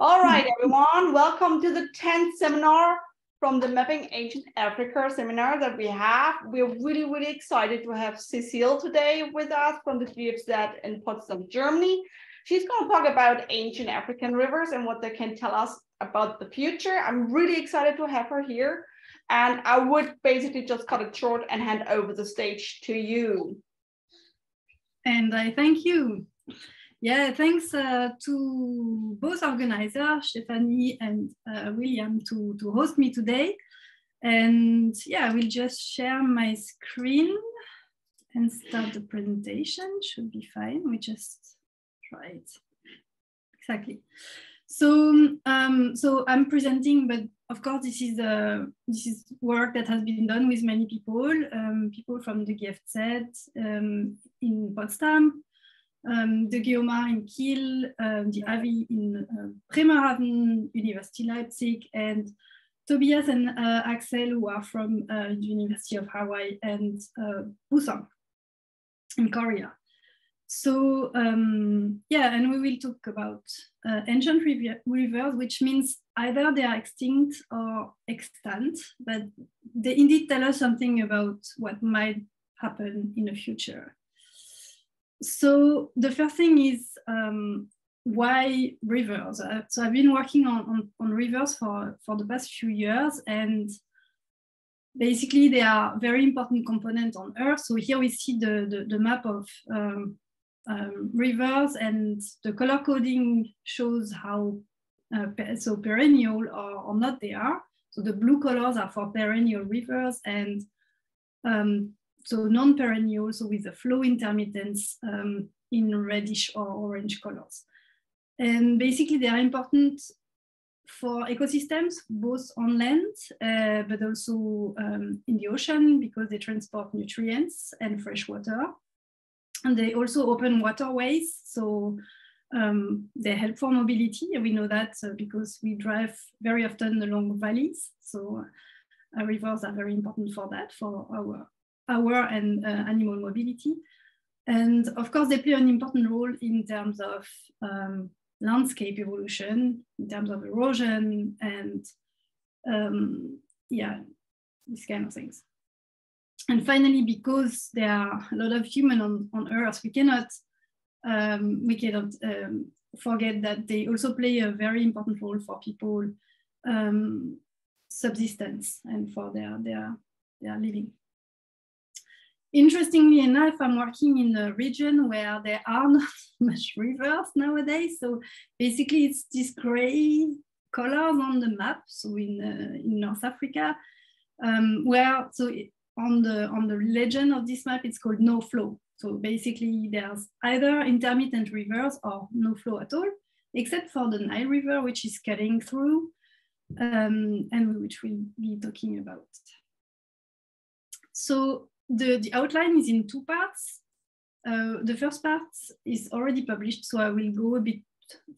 All right, everyone, welcome to the 10th seminar from the Mapping Ancient Africa seminar that we have. We're really excited to have Cecile today with us from the GFZ in Potsdam, Germany. She's going to talk about ancient African rivers and what they can tell us about the future. I'm really excited to have her here. And I would basically just cut it short and hand over the stage to you. And I thank you. Yeah, thanks to both organizers, Stephanie and William, to host me today. And yeah, I will just share my screen and start the presentation. Should be fine. We just try it. Exactly. So, I'm presenting, but of course, this is work that has been done with many people, people from the GFZ in Potsdam, the Geomar in Kiel, the Avi in Bremerhaven, University Leipzig, and Tobias and Axel, who are from the University of Hawaii and Busan in Korea. So yeah, and we will talk about ancient rivers, which means either they are extinct or extant, but they indeed tell us something about what might happen in the future. So the first thing is why rivers? So I've been working on rivers for the past few years, and basically they are a very important component on Earth. So here we see the map of rivers, and the color coding shows how so perennial or not they are. So the blue colors are for perennial rivers, and so non-perennial, so with the flow intermittence in reddish or orange colors. And basically they are important for ecosystems, both on land, but also in the ocean, because they transport nutrients and fresh water. And they also open waterways, so they help for mobility. And we know that because we drive very often along valleys. So rivers are very important for that, for our and animal mobility. And of course, they play an important role in terms of landscape evolution, in terms of erosion, and yeah, these kind of things. And finally, because there are a lot of humans on Earth, we cannot forget that they also play a very important role for people subsistence and for their living. Interestingly enough, I'm working in a region where there are not much rivers nowadays. So basically, it's these gray colors on the map. So in North Africa, where so on the legend of this map, it's called no flow. So basically, there's either intermittent rivers or no flow at all, except for the Nile River, which is cutting through, and which we'll be talking about. So the outline is in two parts. The first part is already published, so I will go a bit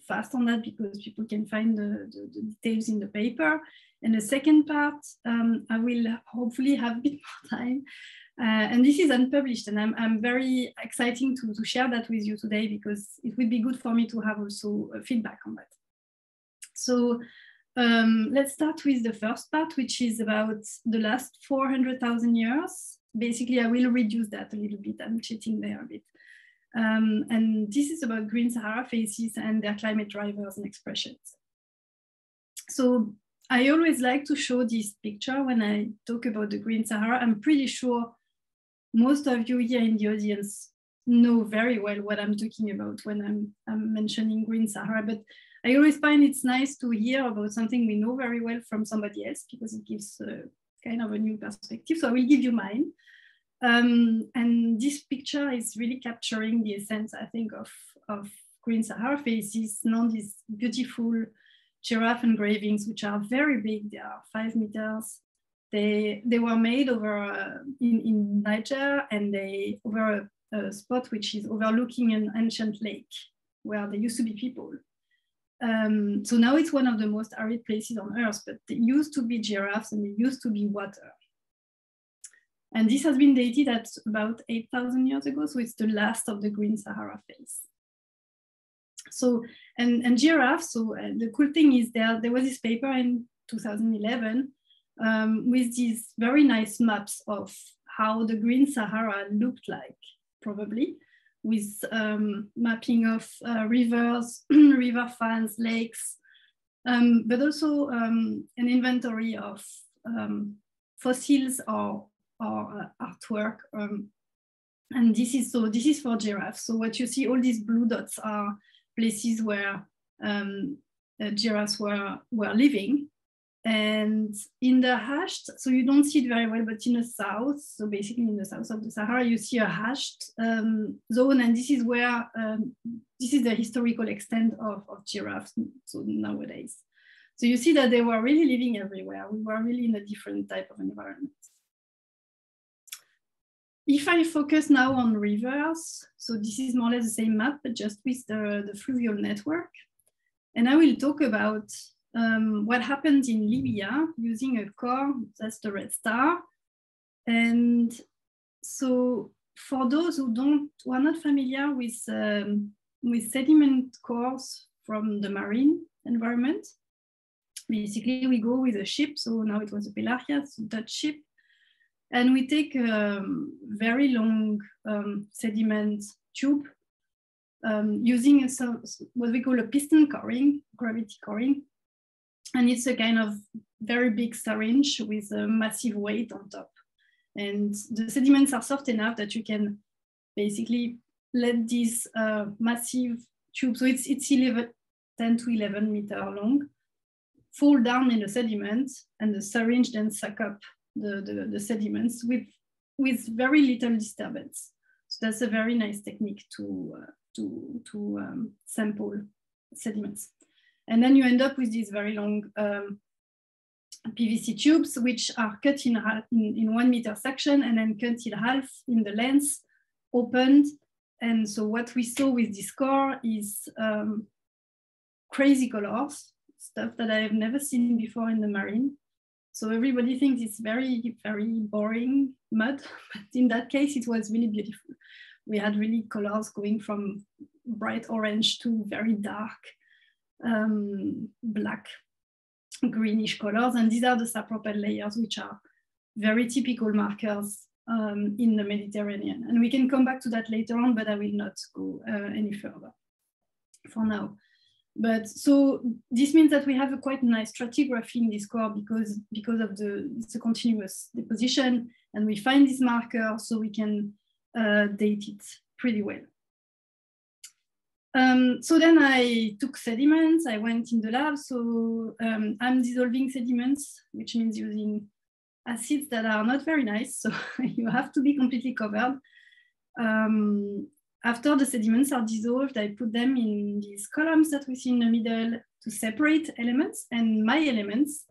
fast on that because people can find the details in the paper. And the second part, I will hopefully have a bit more time. And this is unpublished, and I'm very excited to share that with you today, because it would be good for me to have also feedback on that. So let's start with the first part, which is about the last 400,000 years. Basically, I will reduce that a little bit. I'm cheating there a bit. And this is about green Sahara phases and their climate drivers and expressions. So I always like to show this picture when I talk about the green Sahara. I'm pretty sure most of you here in the audience know very well what I'm talking about when I'm mentioning green Sahara, but I always find it's nice to hear about something we know very well from somebody else, because it gives kind of a new perspective. So I will give you mine. And this picture is really capturing the essence, I think, of green Sahara phases, these beautiful giraffe engravings, which are very big. They are 5 meters. They were made over in Niger, and they over a spot which is overlooking an ancient lake where there used to be people. So now it's one of the most arid places on Earth, but there used to be giraffes and there used to be water. And this has been dated at about 8,000 years ago, so it's the last of the green Sahara phase. So, and giraffes, so the cool thing is there was this paper in 2011 with these very nice maps of how the Green Sahara looked like, probably, with mapping of rivers, river fans, lakes, but also an inventory of fossils or artwork. And this is for giraffes. So what you see, all these blue dots are places where giraffes were living. And in the hashed, so you don't see it very well, but in the south, so basically in the south of the Sahara, you see a hashed zone, and this is where, this is the historical extent of giraffes, so nowadays. So you see that they were really living everywhere. We were really in a different type of environment. If I focus now on rivers, so this is more or less the same map, but just with the fluvial network. And I will talk about what happened in Libya using a core, that's the red star. And so for those who are not familiar with sediment cores from the marine environment, basically we go with a ship. So now it was a Pelagia, so Dutch ship. And we take a very long sediment tube using what we call a piston coring, gravity coring. And it's a kind of very big syringe with a massive weight on top. And the sediments are soft enough that you can basically let this massive tube, so it's 10 to 11 meter long, fall down in the sediment, and the syringe then suck up the sediments with very little disturbance. So that's a very nice technique to sample sediments. And then you end up with these very long PVC tubes, which are cut in 1 meter section and then cut in half in the length, opened. And so what we saw with this core is crazy colors, stuff that I have never seen before in the marine. So everybody thinks it's very, very boring mud, but in that case, it was really beautiful. We had really colors going from bright orange to very dark black, greenish colors. And these are the sapropel layers, which are very typical markers in the Mediterranean. And we can come back to that later on, but I will not go any further for now. But so this means that we have a quite nice stratigraphy in this core because of it's a continuous deposition, and we find this marker so we can date it pretty well. So then I took sediments, I went in the lab. So I'm dissolving sediments, which means using acids that are not very nice. So you have to be completely covered. After the sediments are dissolved, I put them in these columns that we see in the middle to separate elements. And my elements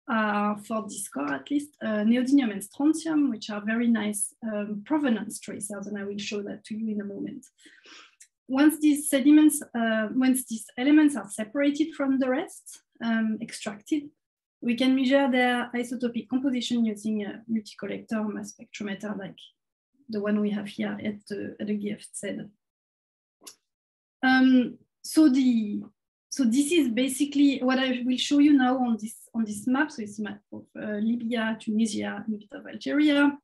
are, for this core at least, neodymium and strontium, which are very nice provenance tracers. And I will show that to you in a moment. Once these elements are separated from the rest, extracted, we can measure their isotopic composition using a multi-collector mass spectrometer like the one we have here at the GFZ. So this is basically what I will show you now on this map. So it's a map of Libya, Tunisia, and a bit of Algeria.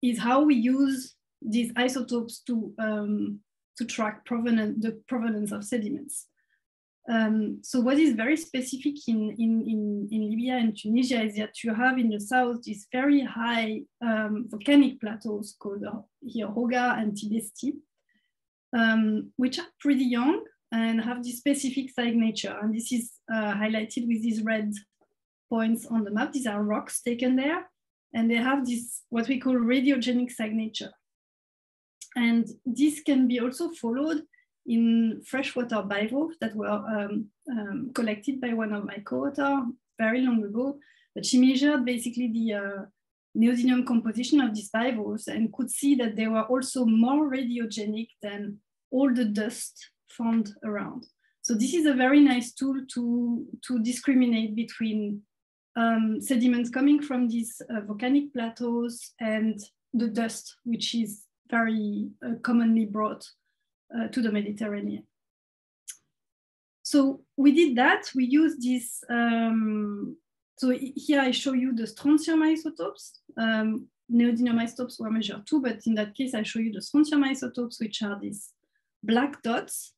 Is how we use these isotopes to track the provenance of sediments. So what is very specific in Libya and Tunisia is that you have in the south these very high volcanic plateaus called here Hoga and Tibesti, which are pretty young and have this specific signature. And this is highlighted with these red points on the map. These are rocks taken there, and they have this what we call radiogenic signature. And this can be also followed in freshwater bivalves that were collected by one of my co-authors very long ago. But she measured basically the neodymium composition of these bivalves and could see that they were also more radiogenic than all the dust found around. So this is a very nice tool to discriminate between sediments coming from these volcanic plateaus and the dust, which is very commonly brought the Mediterranean. So we did that. We used this. So here I show you the strontium isotopes. Neodymium isotopes were measured too, but in that case, I show you the strontium isotopes, which are these black dots.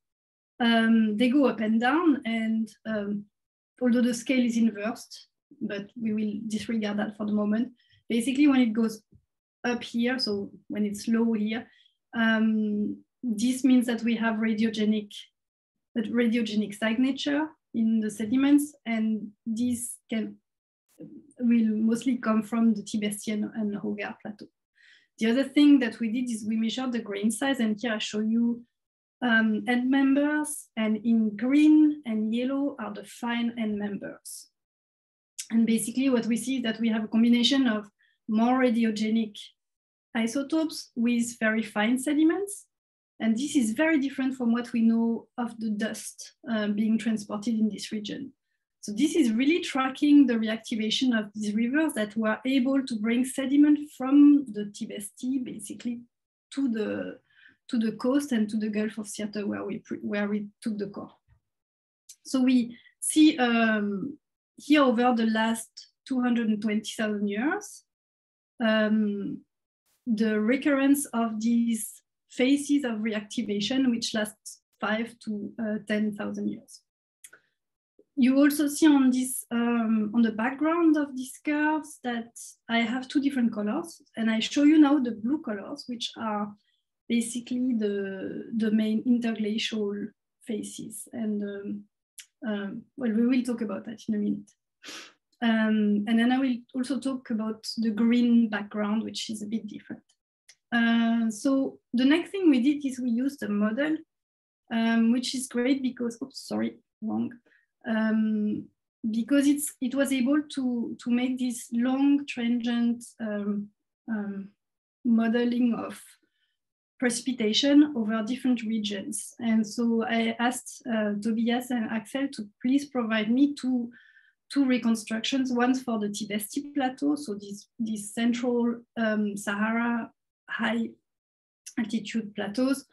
They go up and down, and although the scale is inversed, but we will disregard that for the moment. Basically, when it goes up here, so when it's low here, this means that we have radiogenic signature in the sediments, and this will mostly come from the Tibertian and Hogarth plateau. The other thing that we did is we measured the grain size, and here I show you end members, and in green and yellow are the fine end members. And basically what we see is that we have a combination of more radiogenic isotopes with very fine sediments. And this is very different from what we know of the dust being transported in this region. So this is really tracking the reactivation of these rivers that were able to bring sediment from the Tibesti basically to the coast and to the Gulf of Sirte where we took the core. So we see here over the last 220,000 years, the recurrence of these phases of reactivation, which lasts 5 to 10,000 years. You also see on this, on the background of these curves that I have 2 different colors, and I show you now the blue colors, which are basically the main interglacial phases. And well, we will talk about that in a minute. And then I will also talk about the green background, which is a bit different. So the next thing we did is we used a model, which is great because, oops, sorry, wrong. Because it was able to make this long transient modeling of precipitation over different regions. And so I asked Tobias and Axel to please provide me two reconstructions, one for the Tibesti Plateau, so these central Sahara high altitude plateaus,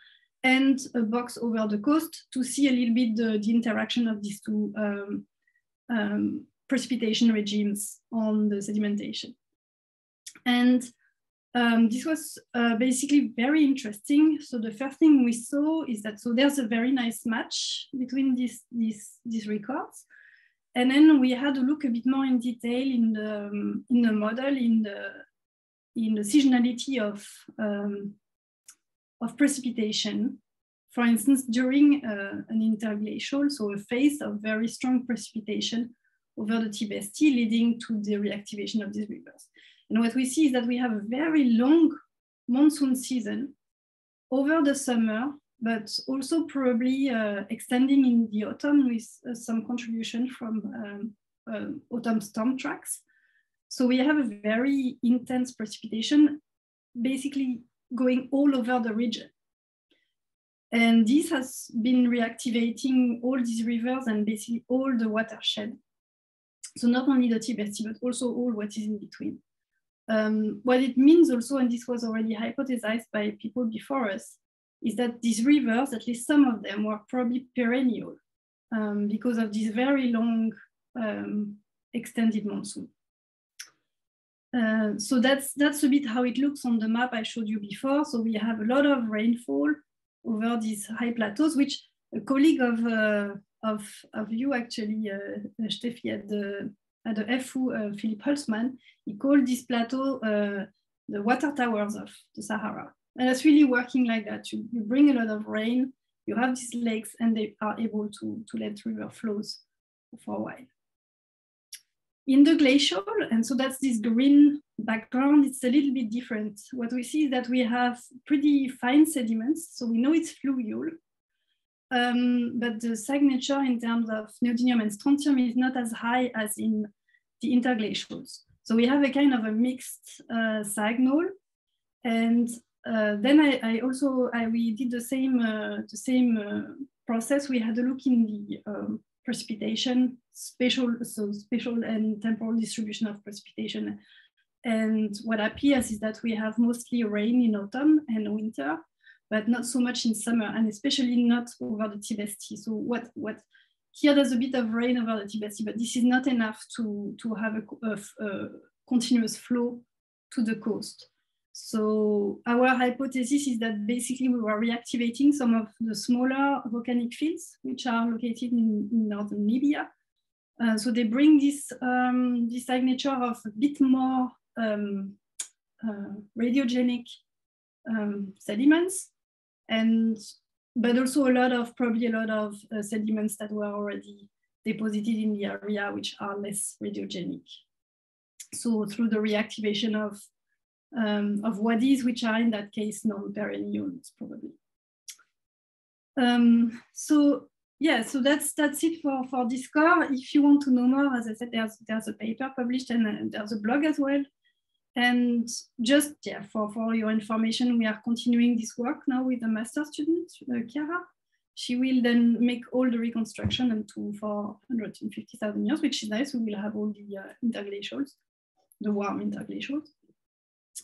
and a box over the coast to see a little bit the interaction of these 2 precipitation regimes on the sedimentation. And this was basically very interesting. So the first thing we saw is that, so there's a very nice match between these records. And then we had to look a bit more in detail in the model, in the seasonality of precipitation. For instance, during an interglacial, so a phase of very strong precipitation over the Tibesti, leading to the reactivation of these rivers. And what we see is that we have a very long monsoon season over the summer, but also probably extending in the autumn with some contribution from autumn storm tracks. So we have a very intense precipitation, basically going all over the region. And this has been reactivating all these rivers and basically all the watershed. So not only the Tibesti, but also all what is in between. What it means also, and this was already hypothesized by people before us, is that these rivers, at least some of them, were probably perennial because of this very long extended monsoon. So that's a bit how it looks on the map I showed you before. So we have a lot of rainfall over these high plateaus, which a colleague of you actually, Steffi, at the FU, Philip Holzmann, he called this plateau the water towers of the Sahara. And that's really working like that. You bring a lot of rain, you have these lakes, and they are able to let river flows for a while. In the glacial, and so that's this green background, it's a little bit different. What we see is that we have pretty fine sediments, so we know it's fluvial, but the signature in terms of neodymium and strontium is not as high as in the interglacials. So we have a kind of a mixed signal, and then we did the same process. We had a look in the precipitation, spatial and temporal distribution of precipitation. And what appears is that we have mostly rain in autumn and winter, but not so much in summer, and especially not over the Tibet Sea. So here there's a bit of rain over the Tibet Sea, but this is not enough to have a continuous flow to the coast. So our hypothesis is that basically we were reactivating some of the smaller volcanic fields, which are located in northern Libya. So they bring this signature of a bit more radiogenic sediments, but also probably a lot of sediments that were already deposited in the area, which are less radiogenic. So through the reactivation of wadis, which are in that case non-perennials, probably. So that's it for this core. If you want to know more, as I said, there's a paper published and there's a blog as well. And just for your information, we are continuing this work now with a master student, Chiara. She will then make all the reconstruction for 150,000 years, which is nice. We will have all the interglacials, the warm interglacials.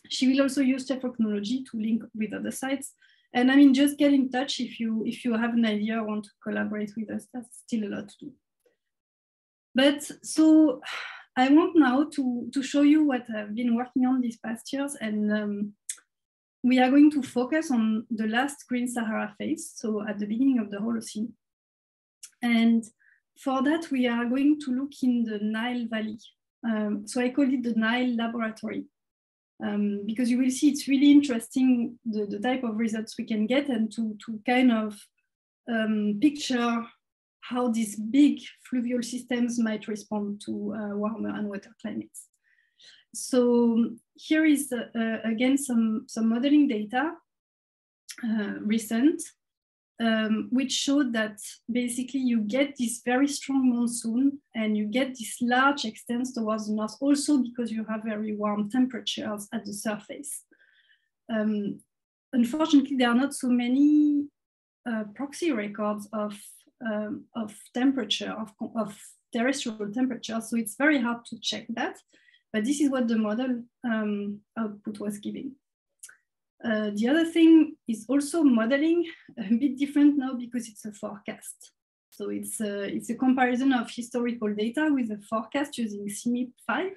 She will also use technology to link with other sites. And I mean, just get in touch if you have an idea or want to collaborate with us. That's still a lot to do. But so I want now to show you what I've been working on these past years. And we are going to focus on the last Green Sahara phase, so at the beginning of the Holocene. And for that, we are going to look in the Nile Valley. So I call it the Nile Laboratory. Because you will see it's really interesting the type of results we can get, and to kind of picture how these big fluvial systems might respond to warmer and wetter climates. So here is again some modeling data, recent, which showed that basically you get this very strong monsoon and you get this large extents towards the north, also because you have very warm temperatures at the surface. Unfortunately, there are not so many proxy records of temperature, of terrestrial temperature, so it's very hard to check that. But this is what the model output was giving. The other thing is also modeling, a bit different now because it's a forecast. So it's a comparison of historical data with a forecast using CMIP5.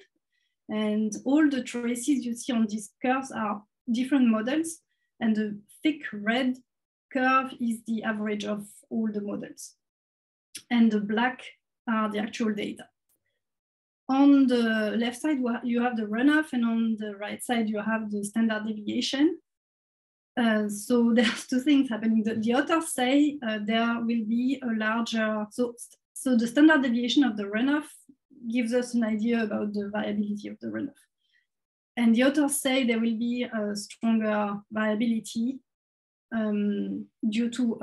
And all the traces you see on these curves are different models. And the thick red curve is the average of all the models. And the black are the actual data. On the left side, you have the runoff, and on the right side, you have the standard deviation. So there's two things happening. The authors say there will be a larger, so the standard deviation of the runoff gives us an idea about the variability of the runoff. And the authors say there will be a stronger variability due to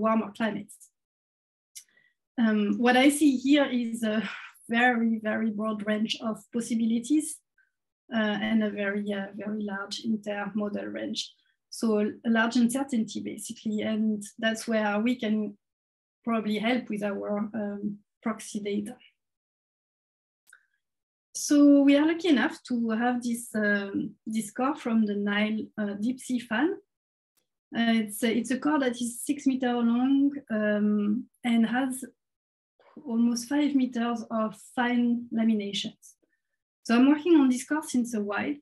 warmer climates. What I see here is a very, very broad range of possibilities. And a very large inter-model range. So a large uncertainty, basically. And that's where we can probably help with our proxy data. So we are lucky enough to have this core from the Nile deep sea fan. It's a core that is 6 meters long and has almost 5 meters of fine laminations. So I'm working on this core since a while,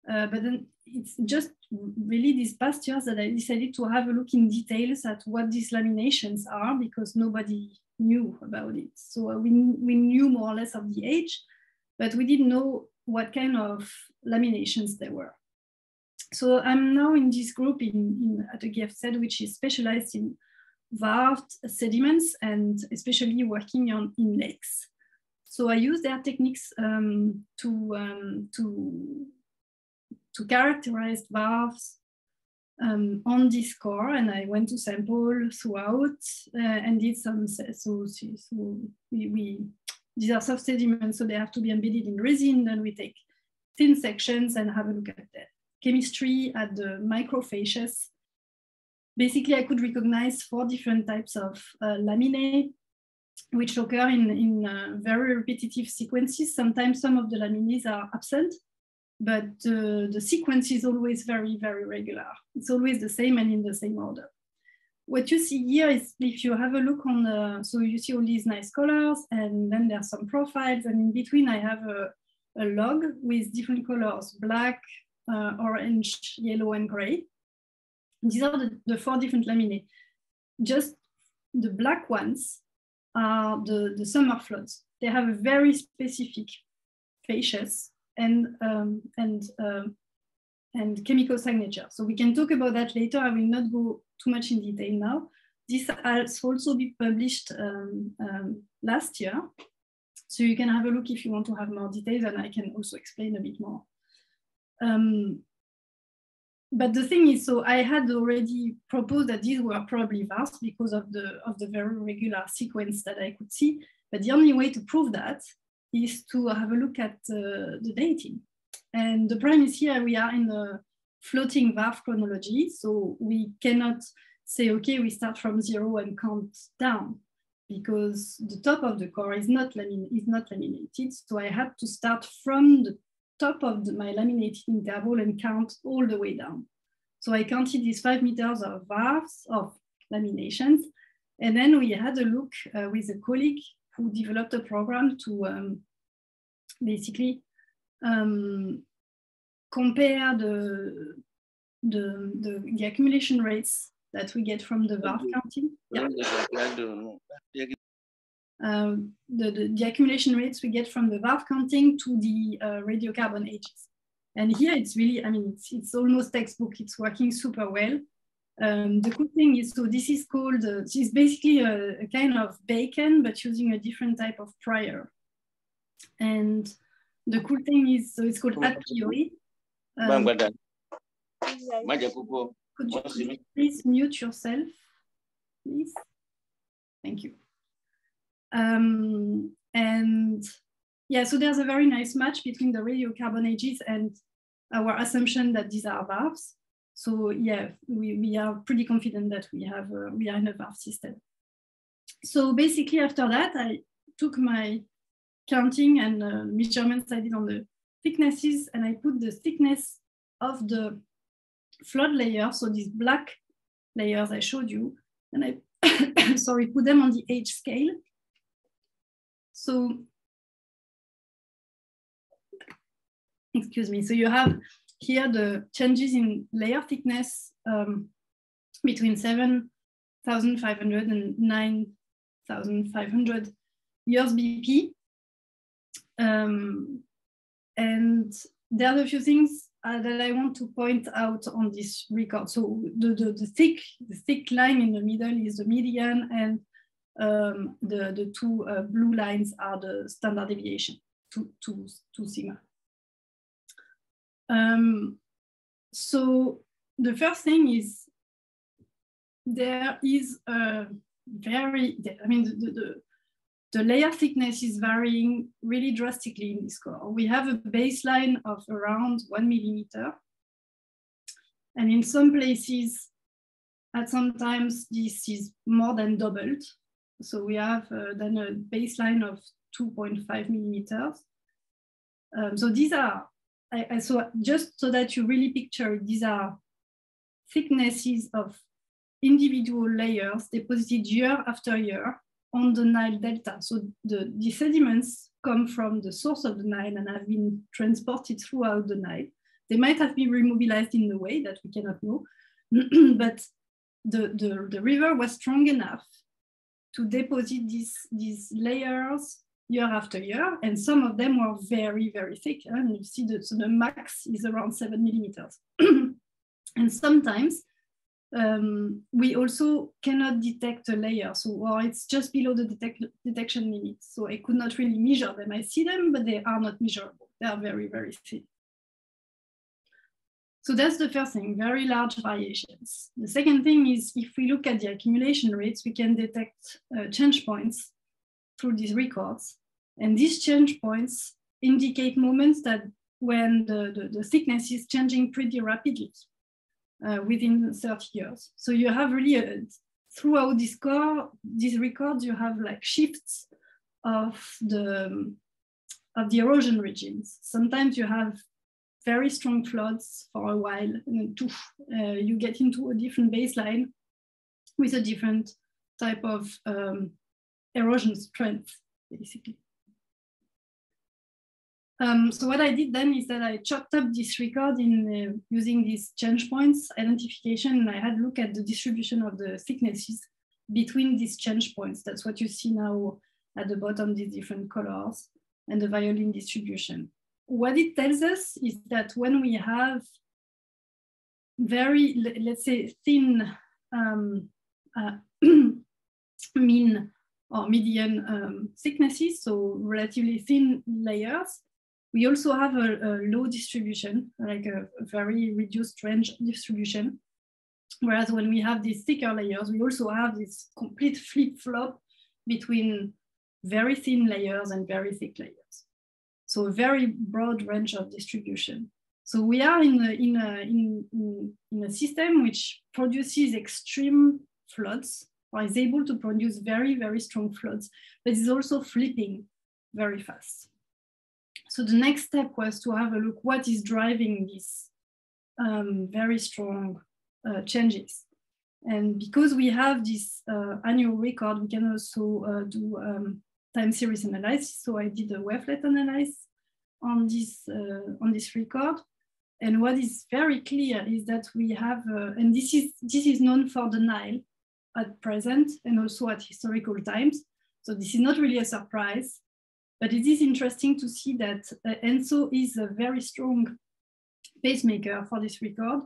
but then it's just really these past years that I decided to have a look in details at what these laminations are, because nobody knew about it. So we knew more or less of the age, but we didn't know what kind of laminations they were. So I'm now in this group at the GFZ, which is specialized in varved sediments and especially working in lakes. So I use their techniques to characterize valves on this core, and I went to sample throughout and did some. These are soft sediments, so they have to be embedded in resin. Then we take thin sections and have a look at the chemistry at the microfacies. Basically, I could recognize 4 different types of laminae, which occur in very repetitive sequences. Sometimes some of the laminae are absent, but the sequence is always very, very regular. It's always the same and in the same order. What you see here is if you have a look on the, so you see all these nice colors, and then there's some profiles, and in between I have a log with different colors, black, orange, yellow, and gray. These are the 4 different laminae. Just the black ones are the summer floods. They have a very specific facies and chemical signature. So we can talk about that later. I will not go too much in detail now. This has also been published last year. So you can have a look if you want to have more details, and I can also explain a bit more. But the thing is, so I had already proposed that these were probably vast because of the very regular sequence that I could see. But the only way to prove that is to have a look at the dating. And the premise here, we are in the floating VARF chronology. So we cannot say, okay, we start from 0 and count down, because the top of the core is not laminated. So I had to start from the top of my laminated interval and count all the way down. So I counted these 5 meters of VARFs, of laminations. And then we had a look with a colleague who developed a program to basically compare the accumulation rates that we get from the VARF counting. Yeah. The accumulation rates we get from the VARF counting to the radiocarbon ages. And here it's really, I mean, it's almost textbook. It's working super well. The cool thing is, so this is called, it's basically a kind of bacon, but using a different type of prior. And the cool thing is, so it's called a priori. Could you please mute yourself, please? Thank you. And yeah, so there's a very nice match between the radiocarbon ages and our assumption that these are VARFs. So yeah, we are pretty confident that we are in a VARF system. So basically after that, I took my counting and measurements I did on the thicknesses, and I put the thickness of the flood layer, so these black layers I showed you, and I sorry, put them on the age scale. So, excuse me, so you have here the changes in layer thickness between 7,500 and 9,500 years BP. And there are a few things that I want to point out on this record. So the thick line in the middle is the median, and the two blue lines are the standard deviation, 2 sigma. So the first thing is there is a very, I mean, the layer thickness is varying really drastically in this core. We have a baseline of around 1 millimeter. And in some places, at some times, this is more than doubled. So we have then a baseline of 2.5 millimeters. So these are, so just so that you really picture it, these are thicknesses of individual layers deposited year after year on the Nile Delta. So the sediments come from the source of the Nile and have been transported throughout the Nile. They might have been remobilized in a way that we cannot know, but the river was strong enough to deposit these layers year after year, and some of them were very, very thick. And you see so the max is around 7 millimeters. And sometimes we also cannot detect a layer, or it's just below the detection limit. So I could not really measure them. I see them, but they are not measurable. They are very, very thin. So that's the first thing, very large variations. The second thing is, if we look at the accumulation rates, we can detect change points through these records. And these change points indicate moments that when the thickness is changing pretty rapidly within 30 years. So you have really, throughout this core, these records, you have like shifts of the erosion regimes. Sometimes you have very strong floods for a while, and then you get into a different baseline with a different type of erosion strength, basically. So what I did then is that I chopped up this record in using these change points identification, and I had a look at the distribution of the thicknesses between these change points. That's what you see now at the bottom, these different colors, and the violin distribution. What it tells us is that when we have very, let's say, thin mean or median thicknesses, so relatively thin layers, we also have a low distribution, like a very reduced range distribution. Whereas when we have these thicker layers, we also have this complete flip-flop between very thin layers and very thick layers. So a very broad range of distribution. So we are in a system which produces extreme floods, or is able to produce very, very strong floods, but is also flipping very fast. So the next step was to have a look what is driving these very strong changes. And because we have this annual record, we can also do time series analysis. So I did a wavelet analysis on this record. And what is very clear is that we have, and this is known for the Nile at present and also at historical times. So this is not really a surprise, but it is interesting to see that ENSO is a very strong pacemaker for this record.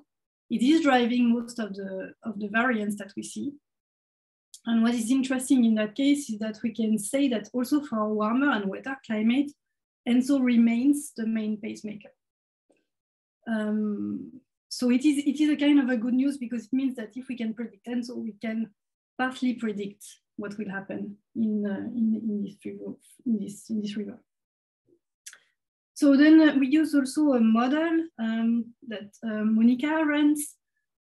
It is driving most of the variance that we see. And what is interesting in that case is that we can say that also for a warmer and wetter climate, ENSO remains the main pacemaker. So it is a kind of a good news, because it means that if we can predict ENSO, we can partly predict what will happen in this river. So then we use also a model that Monica runs.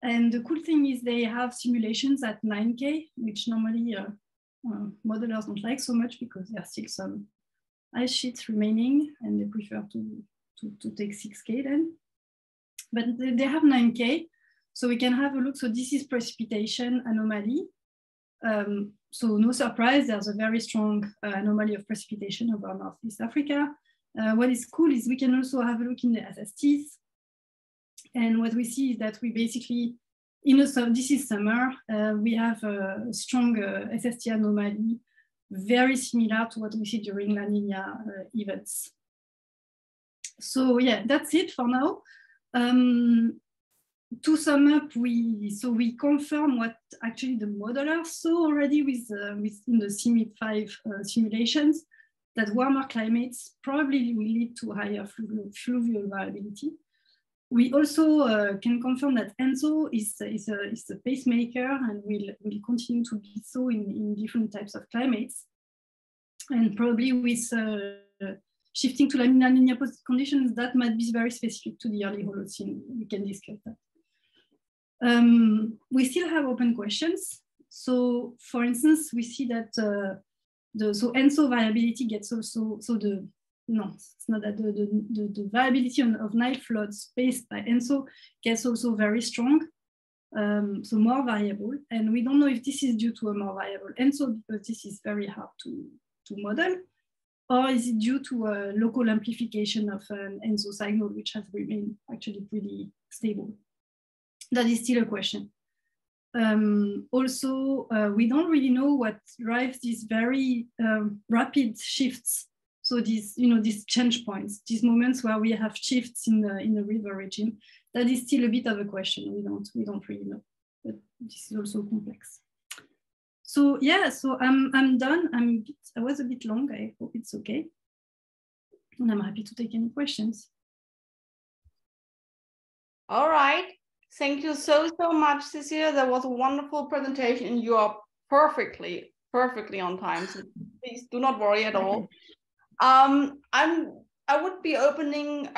And the cool thing is they have simulations at 9K, which normally modelers don't like so much because there are still some ice sheets remaining and they prefer to take 6K then. But they have 9K, so we can have a look. So this is precipitation anomaly. So no surprise, there's a very strong anomaly of precipitation over Northeast Africa. What is cool is we can also have a look in the SSTs. And what we see is that we basically, this is summer, we have a strong SST anomaly, very similar to what we see during La Nina events. So yeah, that's it for now. To sum up, we confirm what actually the modelers saw already within the CMIP5 simulations, that warmer climates probably will lead to higher fluvial variability. We also can confirm that ENSO is a pacemaker and will continue to be so in different types of climates. And probably with shifting to La Nina conditions, that might be very specific to the early Holocene. We can discuss that. We still have open questions. So for instance, we see that so ENSO variability gets also, no, it's not that the variability of Nile floods based by ENSO gets also very strong, so more variable. And we don't know if this is due to a more variable ENSO because this is very hard to model, or is it due to a local amplification of an ENSO signal, which has remained actually pretty stable? That is still a question. Also, we don't really know what drives these very rapid shifts. So these change points, these moments where we have shifts in the river regime, that is still a bit of a question. We don't really know, but this is also complex. So yeah, so I'm done. I was a bit long. I hope it's okay, and I'm happy to take any questions. All right. Thank you so much, Cecile. That was a wonderful presentation. You are perfectly on time. So please do not worry at all. I would be opening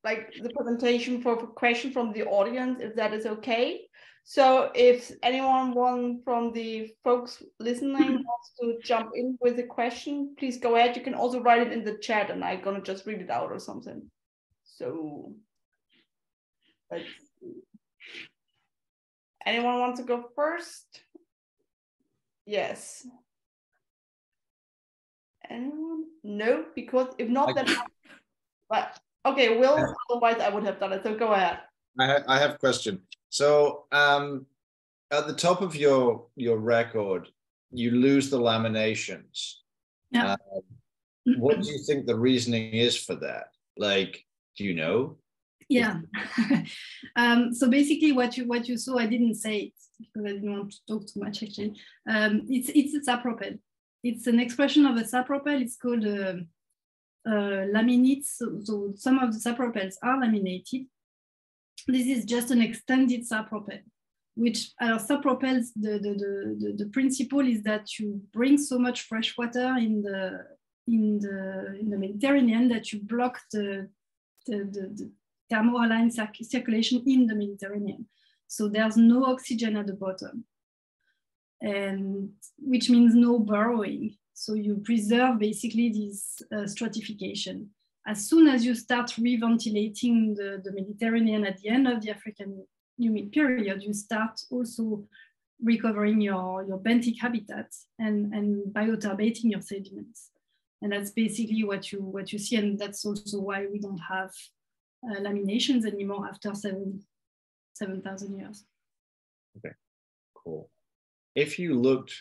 like the presentation for questions from the audience, if that is okay. So if anyone from the folks listening wants to jump in with a question, please go ahead. You can also write it in the chat and I'm gonna just read it out or something. So let's see. Anyone want to go first? Yes. Anyone? No, because if not, then but okay, Will, otherwise I would have done it. So go ahead. I have a question. So at the top of your record, you lose the laminations. Yeah. What do you think the reasoning is for that? Like, do you know? Yeah. So basically what you saw, I didn't say it because I didn't want to talk too much actually. It's a sapropel. It's an expression of a sapropel. It's called laminates. So some of the sapropels are laminated. This is just an extended sapropel, which sapropels, the principle is that you bring so much fresh water in the Mediterranean that you block the thermohaline circulation in the Mediterranean. So there's no oxygen at the bottom, and which means no burrowing. So you preserve basically this stratification. As soon as you start reventilating the Mediterranean at the end of the African humid period, you start also recovering your benthic habitats and bioturbating your sediments. And that's basically what you see. And that's also why we don't have laminations anymore after 7,000 years. Okay, cool. If you looked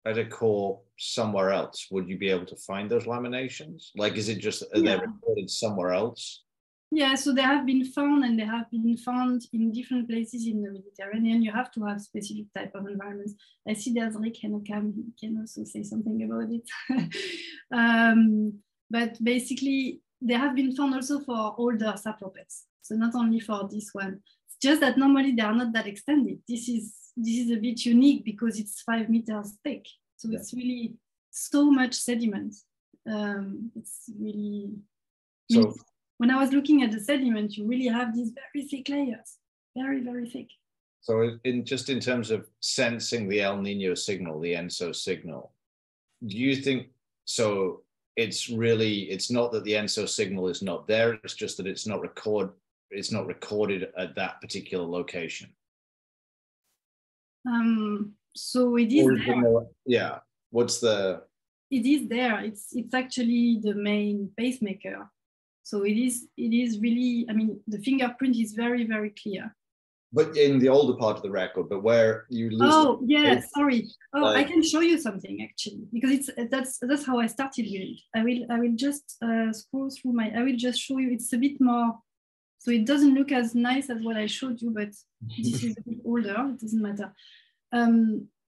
at a core somewhere else, would you be able to find those laminations? Like, is it just they're recorded somewhere else? Yeah, so they have been found, and they have been found in different places in the Mediterranean. You have to have specific type of environments. I see there's Rick Henokam, he can also say something about it. But basically, they have been found also for older sapropels. So not only for this one. It's just that normally they are not that extended. This is a bit unique because it's 5 meters thick. So it's really so much sediment. It's really... So when I was looking at the sediment, you really have these very thick layers, very, very thick. So in terms of sensing the El Nino signal, the ENSO signal, do you think, so it's not that the ENSO signal is not there, it's just that it's not recorded at that particular location? So it is there. Yeah, what's the... It is there, it's actually the main pacemaker. So it is really, I mean, the fingerprint is very, very clear. But in the older part of the record, but where you lose... Oh, yeah, sorry. Oh, I can show you something actually, because that's how I started with it. I will just scroll through I will just show you, it's a bit more, so it doesn't look as nice as what I showed you, but this is a bit older, it doesn't matter.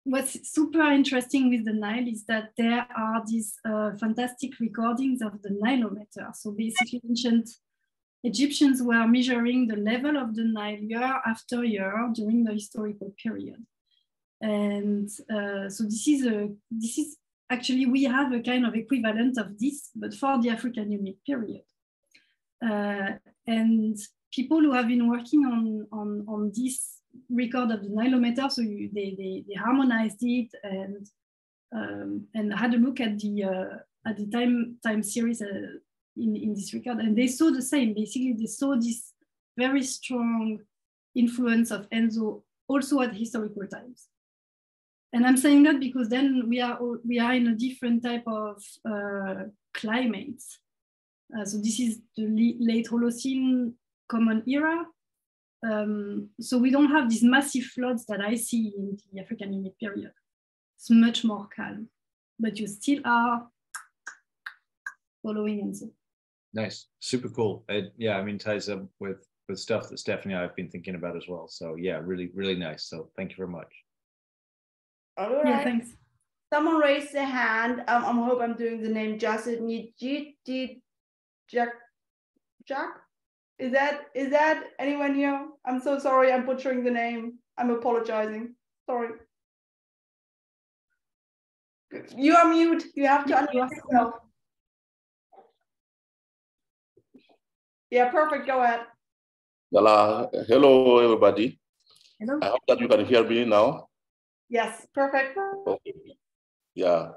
What's super interesting with the Nile is that there are these fantastic recordings of the Nilometer. So basically ancient Egyptians were measuring the level of the Nile year after year during the historical period. And so this is actually, we have a kind of equivalent of this, but for the African humid period. And people who have been working on this record of the Nilometer, so they harmonized it and had a look at the time series in this record, and they saw the same. Basically, they saw this very strong influence of ENSO also at historical times. And I'm saying that because then we are in a different type of climate. So this is the late Holocene Common Era. So we don't have these massive floods that I see in the African humid period. It's much more calm, but you still are following ENSO. Nice, super cool. Yeah, I mean, ties up with stuff that Stephanie and I have been thinking about as well. So yeah, really, really nice. So thank you very much. All right. Yeah, thanks. Someone raised their hand. I hope I'm doing the name justice. Jack? Is that anyone here? I'm so sorry, I'm butchering the name. I'm apologizing. Sorry. You are mute. You have to unmute yourself. Yeah, perfect. Go ahead. Hello, everybody. Hello. I hope that you can hear me now. Yes, perfect. Okay. Yeah.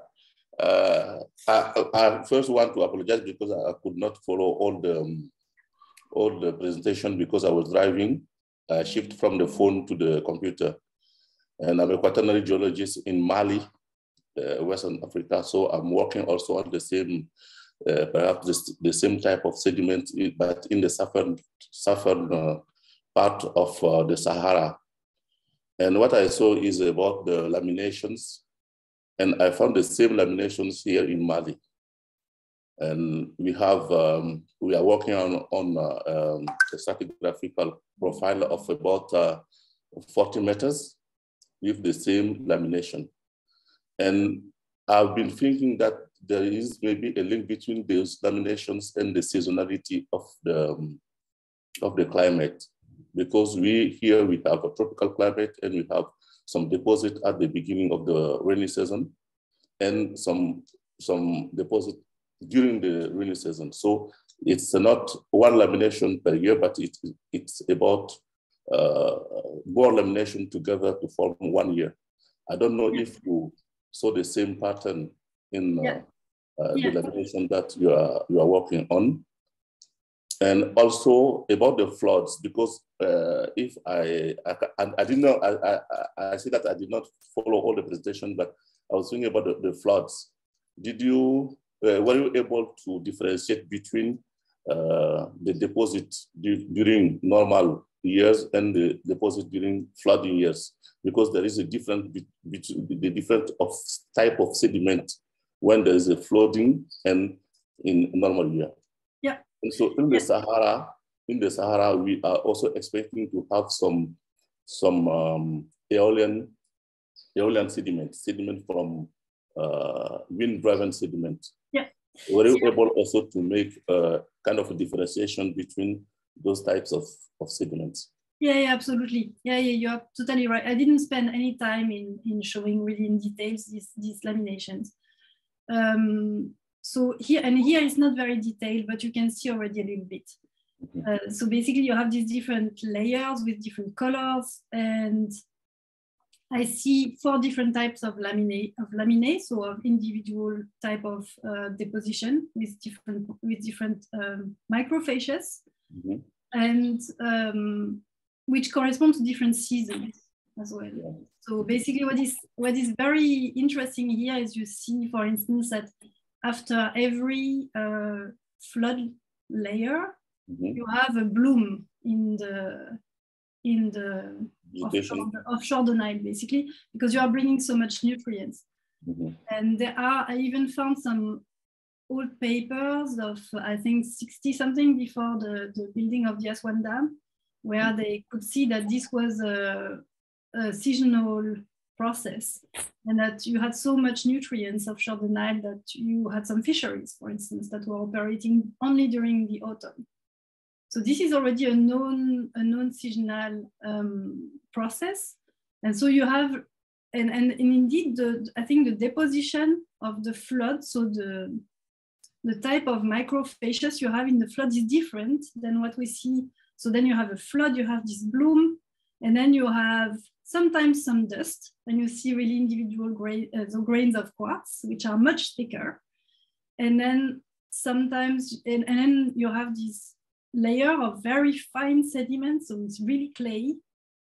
I first want to apologize because I could not follow all all the presentation because I was driving. I shift from the phone to the computer. And I'm a quaternary geologist in Mali, Western Africa. So I'm working also on the same, perhaps the same type of sediment, but in the southern part of the Sahara. And what I saw is about the laminations. And I found the same laminations here in Mali. And we have, we are working on a stratigraphical profile of about 40 meters with the same lamination. And I've been thinking that there is maybe a link between those laminations and the seasonality of the climate, because we have a tropical climate and we have some deposit at the beginning of the rainy season and some deposit during the rainy season. So it's not one lamination per year, but it's about more lamination together to form 1 year. I don't know if you saw the same pattern in the lamination that you are working on. And also about the floods, because if I didn't know, I see that I did not follow all the presentation, but I was thinking about the floods. Did you, were you able to differentiate between the deposit during normal years and the deposit during flooding years? Because there is a difference between the different type of sediment when there is a flooding and in normal year. Yeah. And so in the Sahara, we are also expecting to have some aeolian sediment from wind-driven sediment. Yeah. Were you able also to make a kind of a differentiation between those types of sediments? Yeah, absolutely. Yeah, you're totally right. I didn't spend any time in showing really in details these laminations. So here it's not very detailed, but you can see already a little bit. So basically you have these different layers with different colors, and I see 4 different types of laminae, so of individual type of deposition with different microfacies, and which correspond to different seasons as well. Yeah. So basically what is very interesting here is you see, for instance, that after every flood layer, you have a bloom in the offshore the Nile, basically, because you are bringing so much nutrients. And I even found some old papers of, I think, 60 something before the building of the Aswan Dam, where they could see that this was a seasonal process, and that you had so much nutrients offshore the Nile that you had some fisheries, for instance, that were operating only during the autumn. So this is already a known seasonal process. And so you have, and indeed, I think the deposition of the flood, so the type of microfacies you have in the flood is different than what we see. So then you have a flood, you have this bloom, and then you have sometimes some dust, and you see really individual grains of quartz, which are much thicker. And then sometimes, and then you have this layer of very fine sediment, so it's really clay.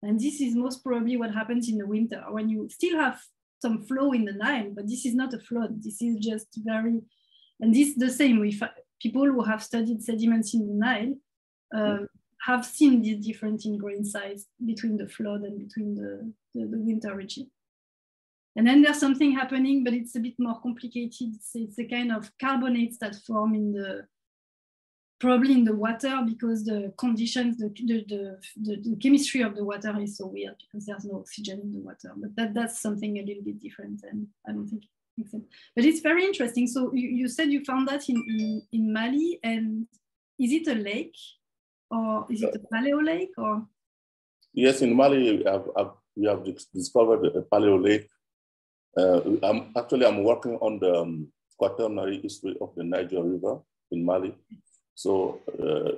And this is most probably what happens in the winter, when you still have some flow in the Nile, but this is not a flood. This is just very, and this is the same with people who have studied sediments in the Nile, have seen this difference in grain size between the flood and between the winter regime. And then there's something happening, but it's a bit more complicated. It's a kind of carbonates that form probably in the water, because the conditions, the chemistry of the water is so weird because there's no oxygen in the water. But that's something a little bit different, and I don't think it makes sense. But it's very interesting. So you said you found that in Mali, and is it a lake? Or is it a paleo lake? Or? Yes, in Mali, we have discovered a paleo lake. I'm working on the Quaternary history of the Niger River in Mali. So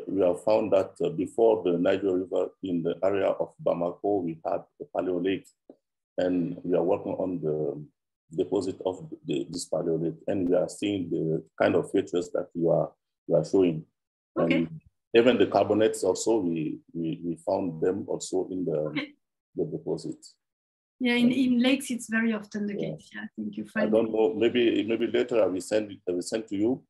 we have found that before the Niger River, in the area of Bamako, we had a paleo lake, and we are working on the deposit of this paleo lake, and we are seeing the kind of features that you are showing. Okay. And Even the carbonates also, we found them also in the deposits. Yeah, in lakes, it's very often the case. Yeah, I think you find. I don't know. Maybe later I will send to you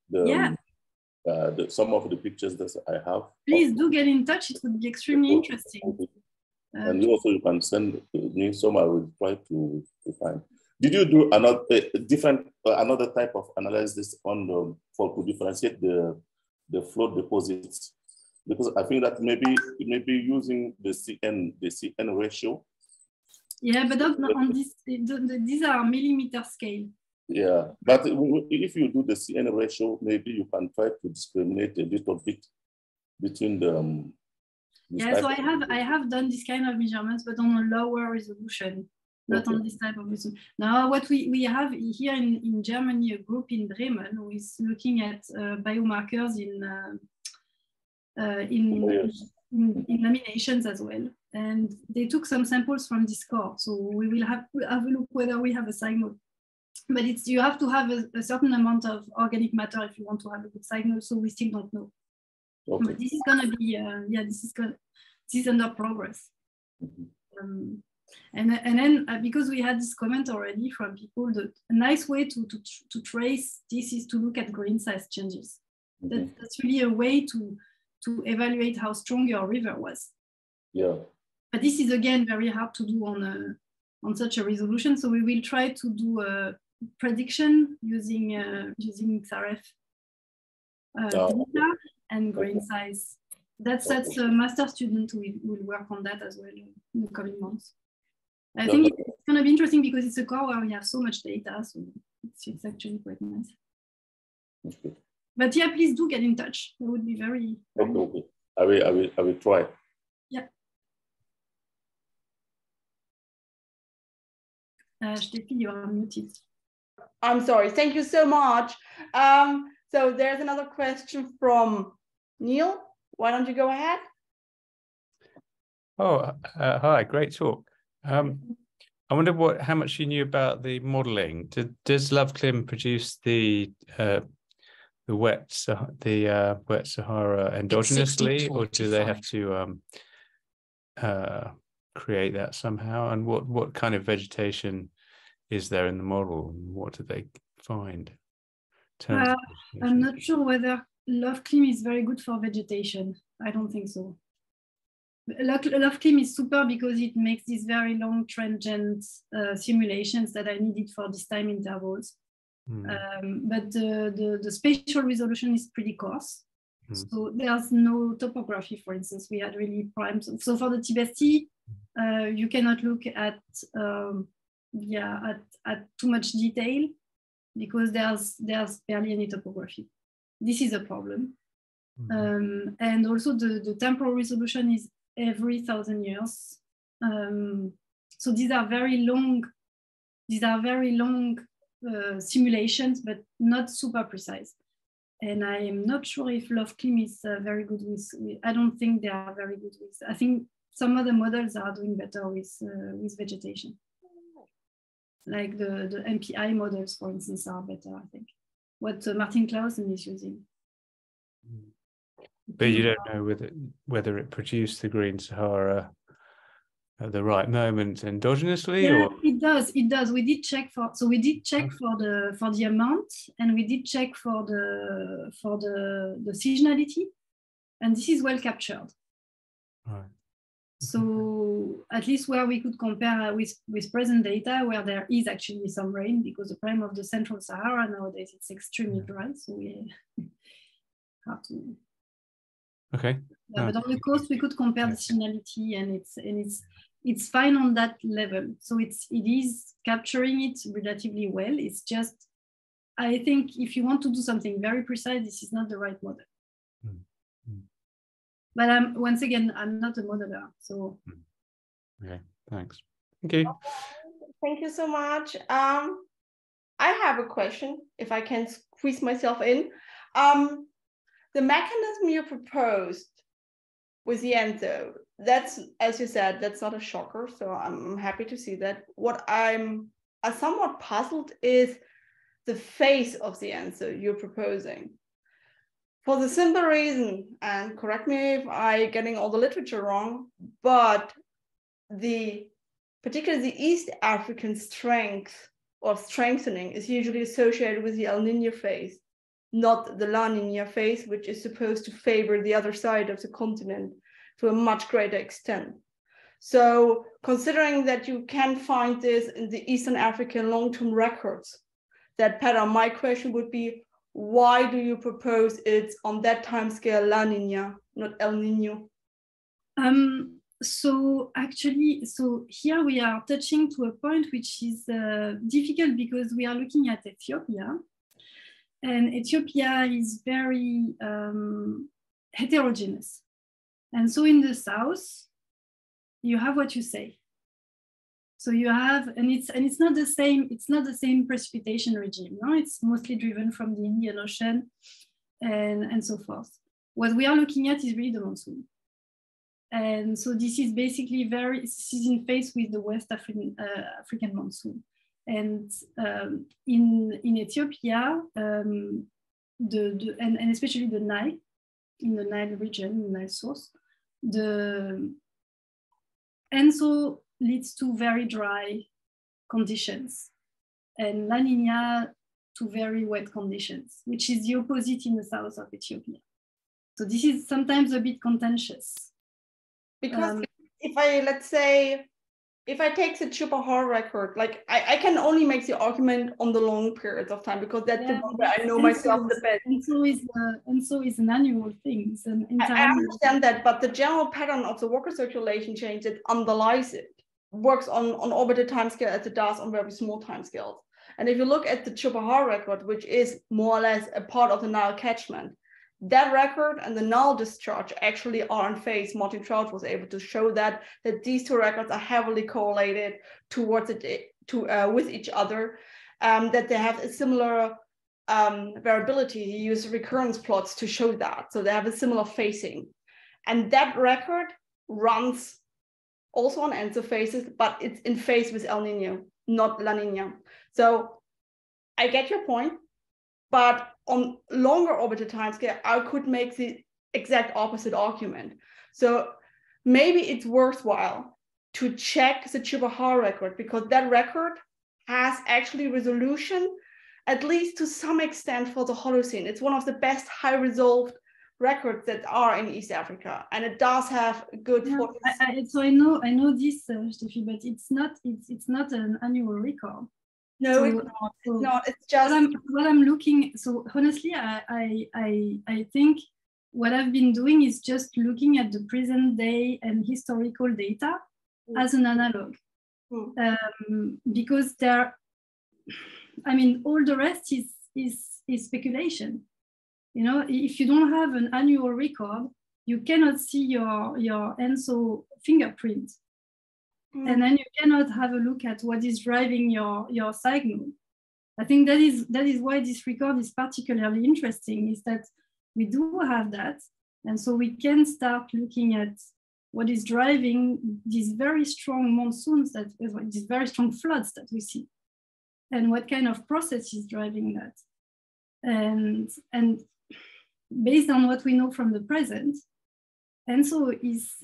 some of the pictures that I have. Please do get in touch. It would be extremely interesting. And you can send me some. I will try to find. Did you do another type of analysis on to differentiate the float deposits? Because I think that maybe using the CN ratio. Yeah, but not on this. These are millimeter scale. Yeah, but if you do the CN ratio, maybe you can try to discriminate a little bit between the. Yeah, so I have done this kind of measurements, but on a lower resolution, not on this type of resolution. Now, what we have here in Germany, a group in Bremen who is looking at biomarkers in laminations as well, and they took some samples from this core. So we will have a look whether we have a signal. But you have to have a certain amount of organic matter if you want to have a good signal. So we still don't know. Okay. But this is gonna be this is under progress. And then because we had this comment already from people, a nice way to trace this is to look at grain size changes. That's really a way to evaluate how strong your river was. Yeah. But this is again very hard to do on such a resolution. So we will try to do a prediction using XRF data and grain size. That's a master student who will work on that as well in the coming months. I think it's going to be interesting because it's a core where we have so much data, so it's actually quite nice. Okay. But yeah, please do get in touch. That would be very. Okay. I will try. Yeah. Steffi, you are muted. I'm sorry. Thank you so much. So there's another question from Neil. Why don't you go ahead? Oh, hi, great talk. I wonder how much you knew about the modelling. Does LoveClim produce the wet Sahara endogenously, or do they have to create that somehow? And what kind of vegetation is there in the model? What do they find? I'm not sure whether LoveClim is very good for vegetation. I don't think so. LoveClim is super because it makes these very long transient simulations that I needed for these time intervals. But the spatial resolution is pretty coarse. So there's no topography, for instance. We had really primed. So for the Tibet Sea, you cannot look at too much detail because there's barely any topography. This is a problem. And also the temporal resolution is every 1,000 years. So these are very long simulations, but not super precise. And I am not sure if LoveClim is very good with. I don't think they are very good with. I think some of the models are doing better with vegetation. Like the MPI models, for instance, are better, I think. What Martin Clausen is using. But you don't know whether it produced the Green Sahara at the right moment endogenously, yeah, or it does. We did check for the amount, and we did check for the seasonality, and this is well captured. Right. So at least where we could compare with present data, where there is actually some rain, because the prime of the Central Sahara nowadays it's extremely dry, so we have to. Okay. Yeah, but on the coast we could compare the seasonality, and it's fine on that level. So it is capturing it relatively well. It's just, I think if you want to do something very precise, this is not the right model. But once again, I'm not a modeler, so. Okay, thanks. Thank you. Thank you so much. I have a question, if I can squeeze myself in. The mechanism you proposed with the ENSO, that's, as you said, that's not a shocker, so I'm happy to see that. What I'm somewhat puzzled is the phase of the ENSO you're proposing. For the simple reason, and correct me if I'm getting all the literature wrong, but particularly the East African strength or strengthening is usually associated with the El Nino phase, not the La Nina phase, which is supposed to favor the other side of the continent to a much greater extent. So considering that you can find this in the Eastern African long-term records, that pattern, my question would be, why do you propose it's on that time scale La Nina, not El Nino? So actually, so here we are touching to a point which is difficult because we are looking at Ethiopia, and Ethiopia is very heterogeneous. And so in the south, you have what you say. So you have, and it's not the same precipitation regime. No, it's mostly driven from the Indian Ocean and so forth. What we are looking at is really the monsoon. And so this is basically this is in phase with the West African monsoon. And in Ethiopia, and especially the Nile, in the Nile region, the Nile source, ENSO leads to very dry conditions, and La Nina to very wet conditions, which is the opposite in the south of Ethiopia. So this is sometimes a bit contentious. Because if I take the Chupahar record, like I can only make the argument on the long periods of time because that's the one where I know myself the best. And so is an annual thing. I understand that, but the general pattern of the water circulation change that underlies it works on orbital timescale as it does on very small timescales. And if you look at the Chupahar record, which is more or less a part of the Nile catchment, that record and the Nile discharge actually are in phase. Martin Trout was able to show that these two records are heavily correlated towards with each other, that they have a similar variability. He used recurrence plots to show that. So they have a similar phasing. And that record runs also on ENSO phases, but it's in phase with El Nino, not La Nina. So I get your point, but on longer orbital timescale, I could make the exact opposite argument. So maybe it's worthwhile to check the Chupahar record because that record has actually resolution, at least to some extent for the Holocene. It's one of the best high resolved records that are in East Africa, and it does have good. Yeah, so I know this, Steffi, but it's not an annual record. No, so, it's not. It's not. It's just what I'm looking. So honestly, I think what I've been doing is just looking at the present day and historical data as an analog, because all the rest is speculation. You know, if you don't have an annual record, you cannot see your ENSO fingerprint. And then you cannot have a look at what is driving your signal. I think that is why this record is particularly interesting, is that we do have that. And so we can start looking at what is driving these very strong monsoons, these very strong floods that we see, and what kind of process is driving that. And based on what we know from the present, ENSO is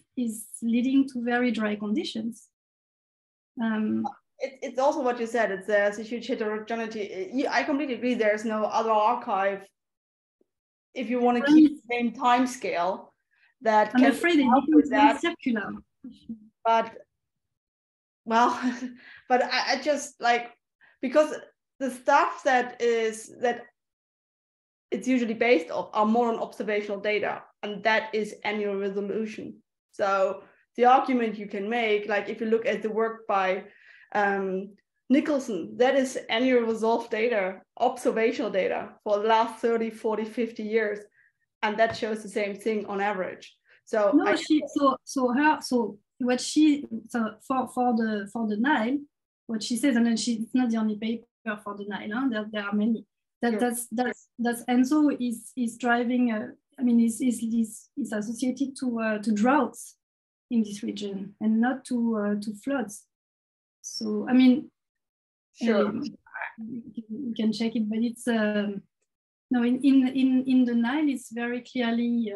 leading to very dry conditions. It's also what you said. There's a huge heterogeneity. I completely agree. There's no other archive if you want to keep the same time scale that I'm afraid it becomes very circular. But I just like, because the stuff that it's usually based off are more on observational data, and that is annual resolution. So the argument you can make, like if you look at the work by Nicholson, that is annual resolved data, observational data for the last 30, 40, 50 years. And that shows the same thing on average. So no, for the Nile, what she says, and then it's not the only paper for the Nile, huh? There are many. That's ENSO is driving. Is associated to droughts in this region and not to floods. So sure, you can check it, but No, in the Nile, it's very clearly,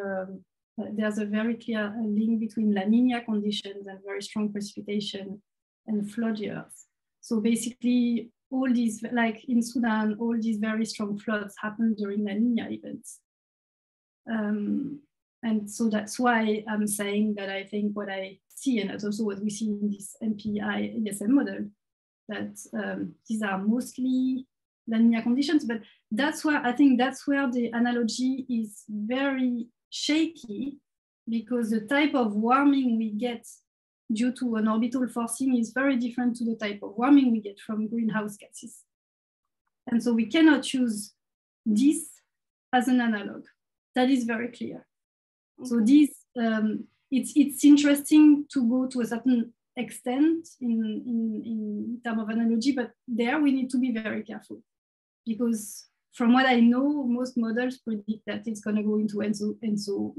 there's a very clear link between La Nina conditions and very strong precipitation and flood years. So basically, all these, like in Sudan, all these very strong floods happen during La Nina events. And so that's why I'm saying that I think what I see, and that's also what we see in this MPI ESM model, that these are mostly La Nina conditions, but that's where I think that's where the analogy is very shaky, because the type of warming we get due to an orbital forcing is very different to the type of warming we get from greenhouse gases. And so we cannot use this as an analog. That is very clear. So this, it's interesting to go to a certain extent in terms of analogy, but there we need to be very careful, because from what I know, most models predict that it's going to go into ENSO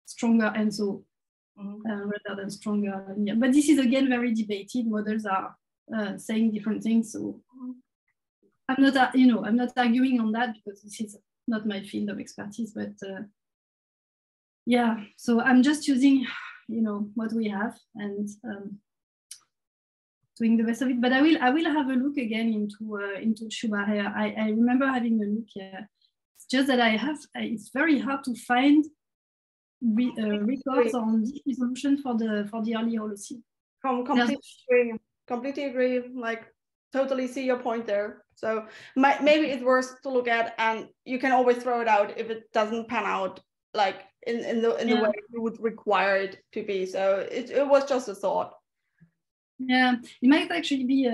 stronger ENSO rather than stronger. Yeah. But this is again very debated. Models are saying different things. So I'm not, I'm not arguing on that, because this is not my field of expertise. But yeah, so I'm just using, what we have and doing the best of it. But I will have a look again into Shuba here. I remember having a look here. It's just that it's very hard to find records on this resolution for the early Holocene. Completely agree. Like, totally see your point there. So maybe it's worth to look at, and you can always throw it out if it doesn't pan out like in the way you would require it to be. So it was just a thought. Yeah, it might actually be.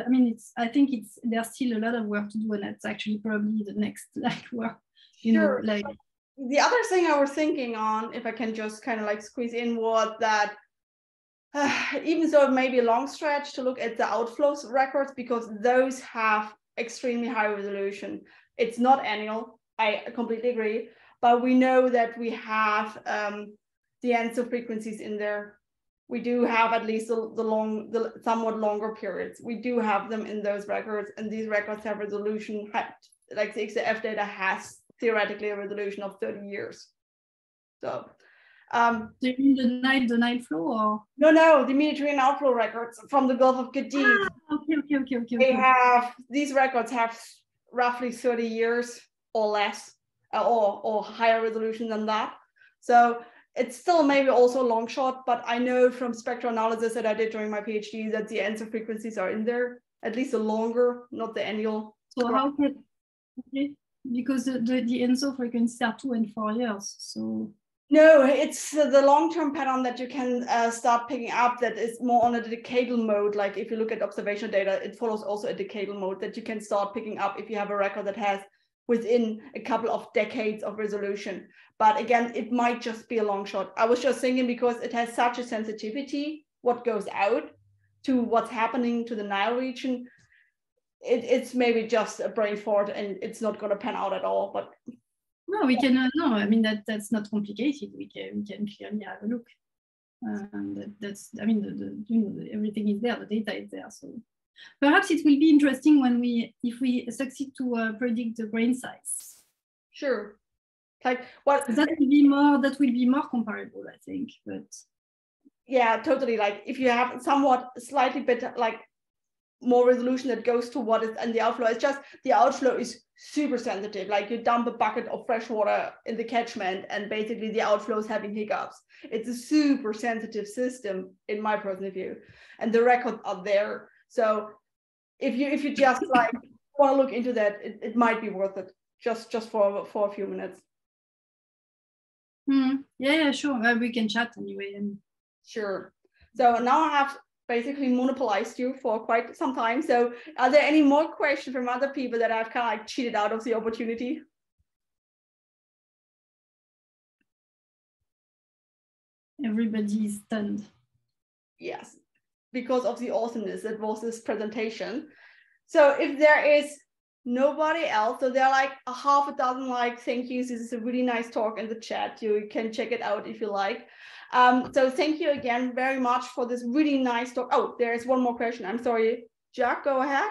I think there's still a lot of work to do, and that's actually probably the next work. Sure. The other thing I was thinking on, if I can just kind of squeeze in, was that even though it may be a long stretch to look at the outflows records, because those have extremely high resolution. It's not annual, I completely agree, but we know that we have the ENSO frequencies in there. We do have at least the somewhat longer periods. We do have them in those records, and these records have resolution, like the XAF data has theoretically a resolution of 30 years. So do you mean the Nile flow, or? No, the Mediterranean outflow records from the Gulf of Gadid. Okay. These records have roughly 30 years or less, or higher resolution than that. So it's still maybe also a long shot, but I know from spectral analysis that I did during my PhD that the ENSO frequencies are in there, at least the longer, not the annual. So how can, because the ENSO frequencies are 2 and 4 years, so. No, it's the long-term pattern that you can start picking up that is more on a decadal mode. Like if you look at observational data, it follows also a decadal mode that you can start picking up if you have a record that has within a couple of decades of resolution. But again, it might just be a long shot. I was just thinking, because it has such a sensitivity, what goes out to what's happening to the Nile region, it's maybe just a brain fart and it's not going to pan out at all. But no, we can. No, I mean that's not complicated. We can clearly have a look. That's. I mean, everything is there. The data is there. So perhaps it will be interesting if we succeed to predict the grain size. Sure. Like what? That will be more comparable, I think. But yeah, totally. Like if you have somewhat slightly better, like more resolution that goes to what is in the outflow. It's just the outflow is super sensitive. Like you dump a bucket of fresh water in the catchment and basically the outflow is having hiccups. It's a super sensitive system in my personal view, and the records are there. So if you just like want to look into that, it might be worth it just for a few minutes. Yeah, sure. We can chat anyway. Sure. So now I have basically monopolized you for quite some time. So are there any more questions from other people that I've kind of cheated out of the opportunity? Everybody is stunned. Yes, because of the awesomeness that was this presentation. So if there is nobody else, so there are like a half a dozen thank yous. This is a really nice talk in the chat. You can check it out if you like. So thank you again very much for this really nice talk. Oh, there is one more question. I'm sorry, Jack, go ahead.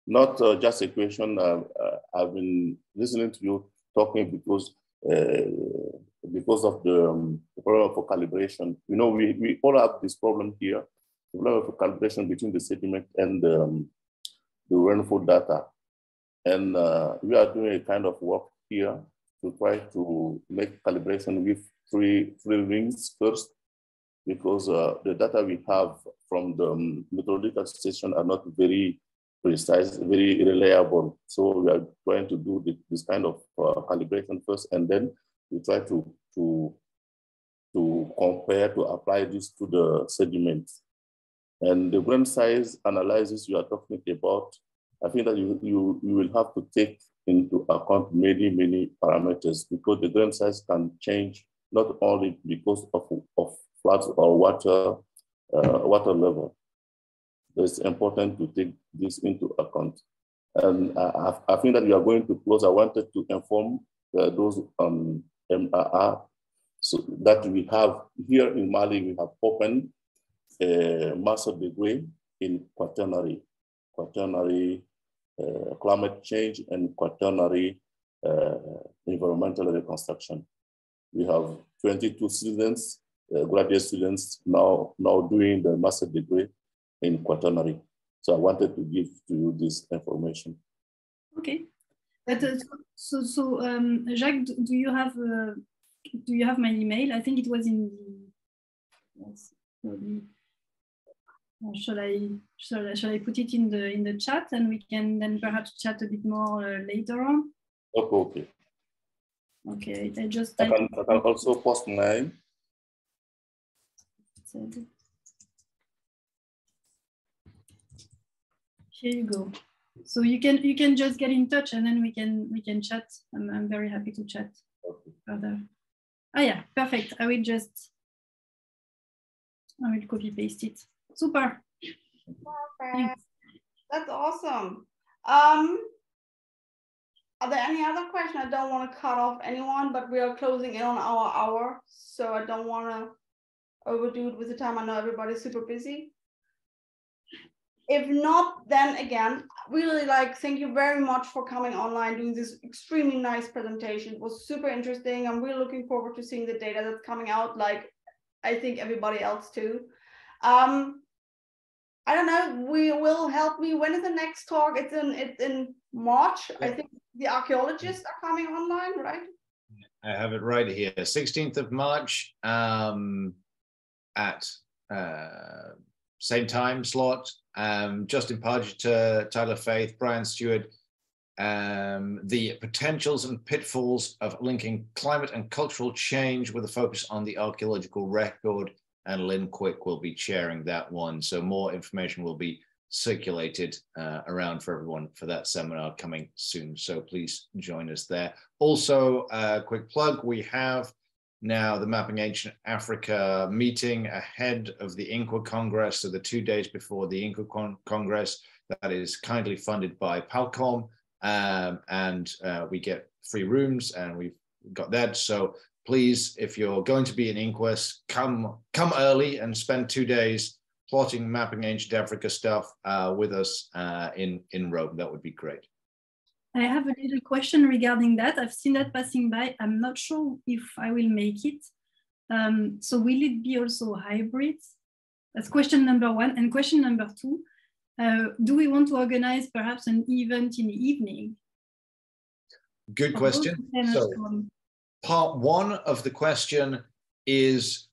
not just a question. I've been listening to you talking because of the problem for calibration. You know, we all have this problem here, the problem of calibration between the sediment and the rainfall data. And we are doing a kind of work here to try to make calibration with three rings first, because the data we have from the meteorological station are not very precise, very reliable. So we are trying to do this kind of calibration first, and then we try to compare, to apply this to the sediments. And the grain size analysis you are talking about, I think that you will have to take into account many parameters, because the grain size can change not only because of floods or water level. It's important to take this into account. And I think that we are going to close. I wanted to inform those MRR, so that we have here in Mali, we have opened a master degree in Quaternary, climate change and Quaternary environmental reconstruction. We have 22 students, graduate students now doing the master degree in Quaternary. So I wanted to give to you this information. Okay, but Jacques, do you have my email? I think it was in the. Yes, shall I put it in the chat, and we can then perhaps chat a bit more later on? Okay. Okay, I can also post mine. Here you go. So you can just get in touch, and then we can chat. I'm very happy to chat further. Oh yeah, perfect. I will copy paste it. Super. Perfect. That's awesome. Are there any other questions? I don't want to cut off anyone, but we are closing in on our hour, so I don't want to overdo it with the time. I know everybody's super busy. If not, then again, really thank you very much for coming online, doing this extremely nice presentation. It was super interesting. I'm really looking forward to seeing the data that's coming out, like I think everybody else too. I don't know, will help me. When is the next talk? It's in March. I think the archaeologists are coming online, right? I have it right here, 16th of March at same time slot. Justin Pargeter, Tyler Faith, Brian Stewart, the potentials and pitfalls of linking climate and cultural change with a focus on the archaeological record, and Lynn Quick will be chairing that one. So more information will be circulated around for everyone for that seminar coming soon. So please join us there. Also, quick plug, we have now the Mapping Ancient Africa meeting ahead of the INCWA Congress, so the 2 days before the INCWA Congress, that is kindly funded by Palcom, and we get free rooms, and we've got that. So please, if you're going to be in INCWA, come early and spend 2 days plotting Mapping Ancient Africa stuff with us in Rome. That would be great. I have a little question regarding that. I've seen that passing by. I'm not sure if I will make it. So will it be also hybrid? That's question number one. And question number two, do we want to organize perhaps an event in the evening? Good question. So part one of the question is,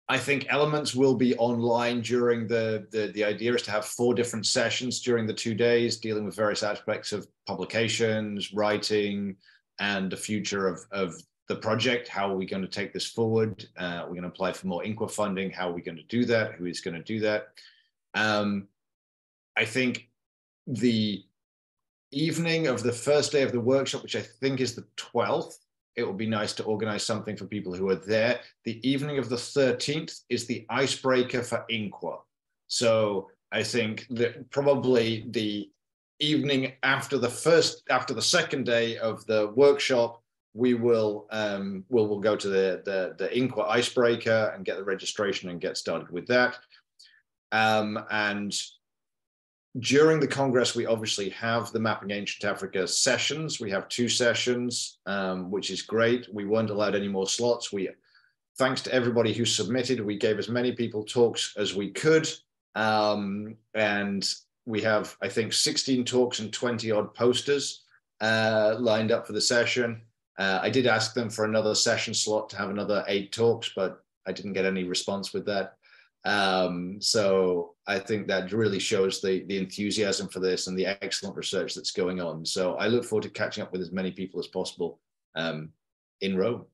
I think elements will be online during the idea is to have 4 different sessions during the 2 days, dealing with various aspects of publications, writing, and the future of the project. How are we going to take this forward? We're going to apply for more INCWA funding. How are we going to do that? Who is going to do that? I think the evening of the first day of the workshop, which I think is the 12th, it would be nice to organize something for people who are there. The evening of the 13th is the icebreaker for INCWA. So I think that probably the evening after the second day of the workshop, we will we'll go to the INCWA icebreaker and get the registration and get started with that. And during the Congress, we obviously have the Mapping Ancient Africa sessions. We have 2 sessions, which is great. We weren't allowed any more slots. Thanks to everybody who submitted, we gave as many people talks as we could. And we have, I think, 16 talks and 20 odd posters lined up for the session. I did ask them for another session slot to have another 8 talks, but I didn't get any response with that. So I think that really shows the enthusiasm for this and the excellent research that's going on. So I look forward to catching up with as many people as possible in Rome.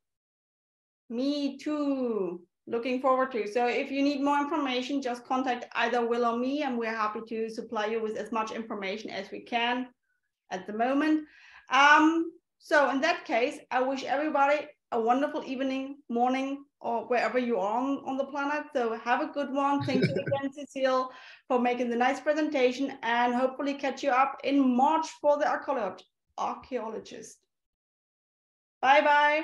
Me too. Looking forward to. So if you need more information, just contact either Will or me, and we're happy to supply you with as much information as we can at the moment. So in that case, I wish everybody a wonderful evening, morning, or wherever you are on the planet. So have a good one. Thank you again, Cecile, for making the nice presentation, and hopefully catch you up in March for the archaeologist. Bye-bye.